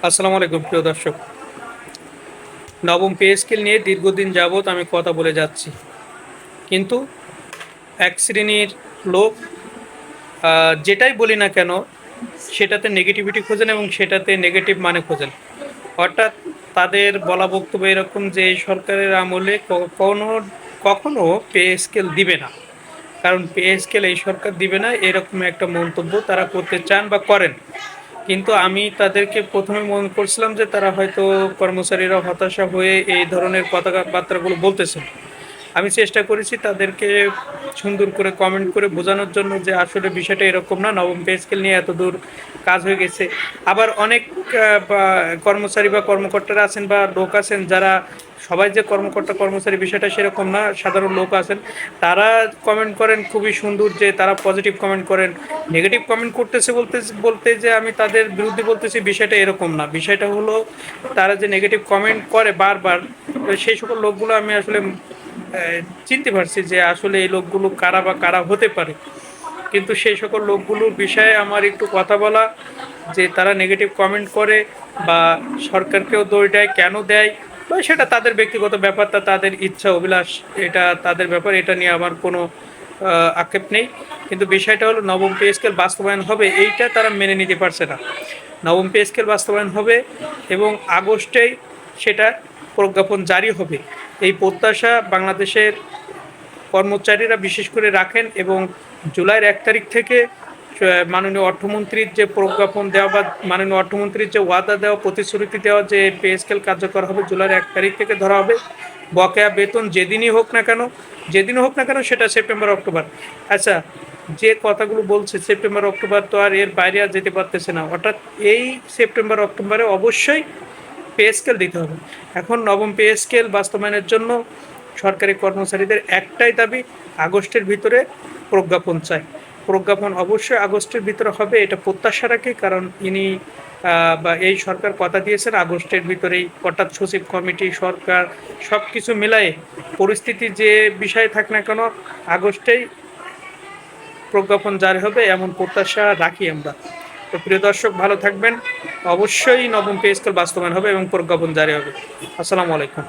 আসসালামু আলাইকুম প্রিয় দর্শক। নবম পে স্কেল নিয়ে দীর্ঘদিন যাবৎ আমি কথা বলে যাচ্ছি, কিন্তু এক শ্রেণীর লোক যেটাই বলি না কেন সেটাতে নেগেটিভিটি খোঁজেন এবং সেটাতে নেগেটিভ মানে খোঁজেন। অর্থাৎ তাদের বলা বক্তব্য এরকম যে এই সরকারের আমলে কখনো কখনো পে স্কেল দিবে না, কারণ পে স্কেল এই সরকার দিবে না, এরকম একটা মন্তব্য তারা করতে চান বা করেন। কিন্তু আমি তাদেরকে প্রথমে মনে করছিলাম যে তারা হয়তো কর্মচারীরা হতাশা হয়ে এই ধরনের কথাবার্তাগুলো বলতেছেন। আমি চেষ্টা করেছি তাদেরকে সুন্দর করে কমেন্ট করে বোঝানোর জন্য যে আসলে বিষয়টা এরকম না, নবম পে স্কেল নিয়ে এত দূর কাজ হয়ে গেছে। আবার অনেক কর্মচারী বা কর্মকর্তারা আছেন বা লোক আছেন যারা, সবাই যে কর্মকর্তা কর্মচারী বিষয়টা সেরকম না, সাধারণ লোক আছেন, তারা কমেন্ট করেন খুবই সুন্দর, যে তারা পজিটিভ কমেন্ট করেন। নেগেটিভ কমেন্ট করতেছে বলতে বলতে যে আমি তাদের বিরুদ্ধে বলতেছি, বিষয়টা এরকম না। বিষয়টা হলো তারা যে নেগেটিভ কমেন্ট করে বারবার, সেই সকল লোকগুলো আমি আসলে চিনতে পারছি যে আসলে এই লোকগুলো কারা বা কারা হতে পারে। কিন্তু সেই সকল লোকগুলোর বিষয়ে আমার একটু কথা বলা, যে তারা নেগেটিভ কমেন্ট করে বা সরকারকেও দোষ দেয়, কেন দেয় বা সেটা তাদের ব্যক্তিগত ব্যাপারটা, তাদের ইচ্ছা অভিলাষ, এটা তাদের ব্যাপার, এটা নিয়ে আমার কোনো আক্ষেপ নেই। কিন্তু বিষয়টা হলো নবম পে স্কেল বাস্তবায়ন হবে এইটা তারা মেনে নিতে পারছে না। নবম পে স্কেল বাস্তবায়ন হবে এবং আগস্টেই সেটা প্রজ্ঞাপন জারি হবে, এই প্রত্যাশা বাংলাদেশের কর্মচারীরা বিশেষ করে রাখেন। এবং জুলাইয়ের 1 তারিখ থেকে মাননীয় অর্থমন্ত্রীর যে প্রজ্ঞাপন দেওয়া বা মাননীয় অর্থমন্ত্রীর যে ওয়াদা দেওয়া, প্রতিশ্রুতি দেওয়া যে পে স্কেল কার্যকর হবে জুলাইয়ের 1 তারিখ থেকে ধরা হবে। বকেয়া বেতন যেদিনই হোক না কেন, যেদিনই হোক না কেন, সেটা সেপ্টেম্বর অক্টোবর। আচ্ছা, যে কথাগুলো বলছে সেপ্টেম্বর অক্টোবর, তো আর এর বাইরে আর যেতে পারতেছে না। অর্থাৎ এই সেপ্টেম্বর অক্টোবরে অবশ্যই পে স্কেল দিতে হবে। এখন নবম পে স্কেল বাস্তবায়নের জন্য সরকারি কর্মচারীদের একটাই দাবি, আগস্টের ভিতরে প্রজ্ঞাপন চাই। প্রজ্ঞাপন অবশ্যই আগস্টের ভিতরে হবে, এটা প্রত্যাশা রাখি, কারণ ইনি বা এই সরকার কথা দিয়েছেন আগস্টের ভিতরেই, অর্থাৎ সচিব কমিটি সরকার সব কিছু মিলায়ে পরিস্থিতি যে বিষয়ে থাক না কেন, আগস্টেই প্রজ্ঞাপন জারি হবে এমন প্রত্যাশা রাখি আমরা। তো প্রিয় দর্শক, ভালো থাকবেন। অবশ্যই নবম পে স্কেল বাস্তবায়ন হবে এবং প্রজ্ঞাপন জারি হবে। আসসালামু আলাইকুম।